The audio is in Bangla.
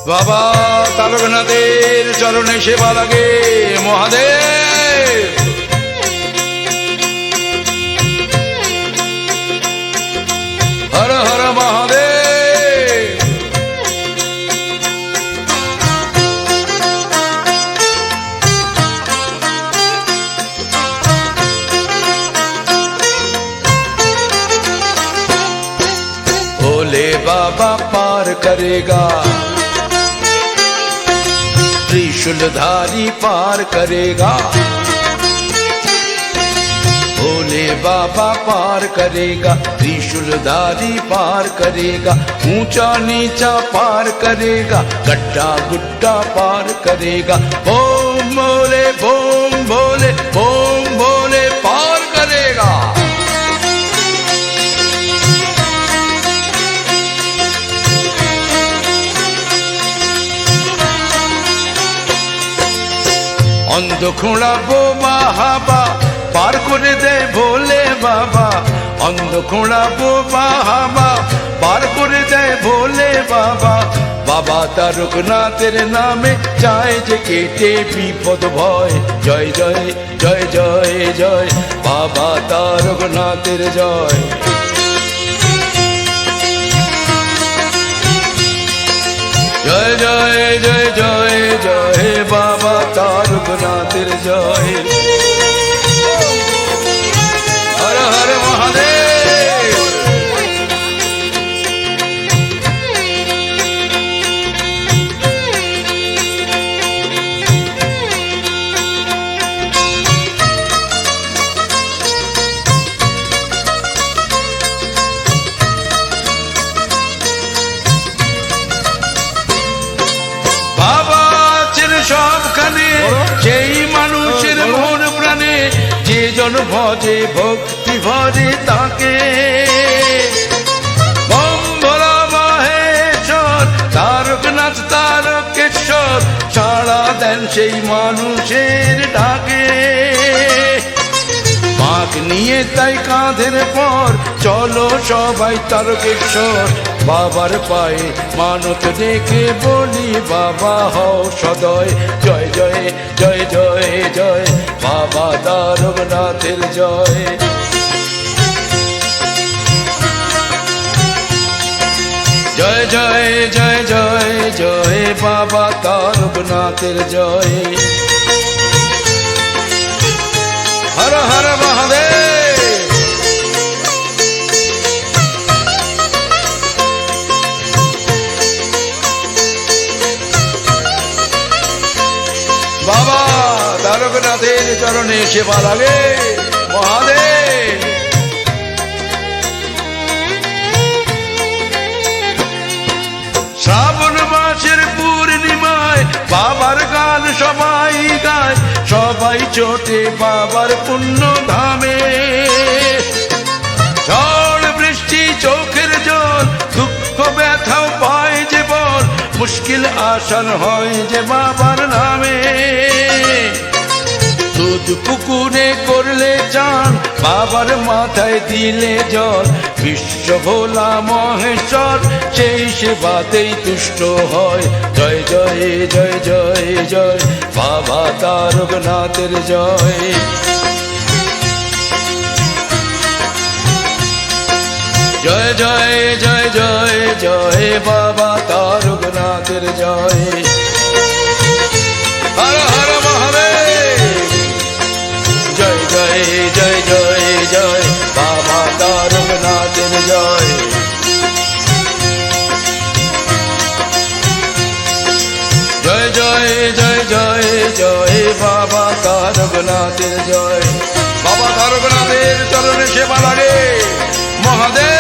বাবা তারকনাথের চরণে সেবা লাগে মহাদেব। হর হর মহাদেব। भोले बाबा पार करेगा, त्रिशूलधारी पार करेगा। भोले बाबा पार करेगा, त्रिशूलधारी पार करेगा। ऊंचा नीचा पार करेगा, गड्ढा गुड्ढा पार करेगा। बोम भोले बोम भोले बोम भोले पार करेगा। অন্ধ খোঁড়া বোমা হাবা পার করে দেয় ভোলে বাবা। অন্ধ খোঁড়া বোমা হাবা পার করে দেয় ভোলে বাবা। বাবা তারকনাথের নামে চায় যে কেটে বিপদ ভয়। জয় জয় জয় জয় জয় বাবা তারকনাথের জয়। জয় জয় জয় জয় জয় বাবা তারকনাথের জয়। হর হর মহাদেব। সবখানে সেই মানুষের মন প্রাণে যে জন ভজে ভক্তি ভজে তাকে। বম ভোলা মহেশ্বর তারকনাথ তারকেশ্বর সাড়া দেন সেই মানুষের ডাকে। মাগ নিয়ে তাই কাঁধের পর চলো সবাই তারকেশ্বর। বাবার পায়ে মানত ডেকে বলি বাবা হও সদয়। জয় জয় জয় জয় জয় বাবা তারকনাথের জয়। জয় জয় জয় জয় জয় বাবা তারকনাথের জয়। হর হর মহাদেব। বাবা তারকনাথের চরণে সেবা লাগে মহাদেব। শ্রাবণ মাসের পূর্ণিমায় বাবার গান সবাই গায়। সবাই চোটে বাবার পুণ্য ধামে। ঝড় বৃষ্টি চোখের জল দুঃখ ব্যথাও পায় যে বল। মুশকিল আসান হয় যে বাবার নামে। দুধ পুকুরে করলে চান বাবার মাথায় দিলে জল। বিশ্ব ভোলা মহেশ্বর সেই সেবাতেই তুষ্ট হয়। জয় জয় জয় জয় জয় বাবা তারকনাথের জয়। জয় জয় জয় জয় জয় বাবা তারকনাথের জয়। হর হর মহাদেব। জয় জয় জয় জয় জয় বাবা তারকনাথের জয়। জয় জয় জয় জয় জয় বাবা তারকনাথের জয়। বাবা তারকনাথের চরণে সেবা লাগে মহাদেব।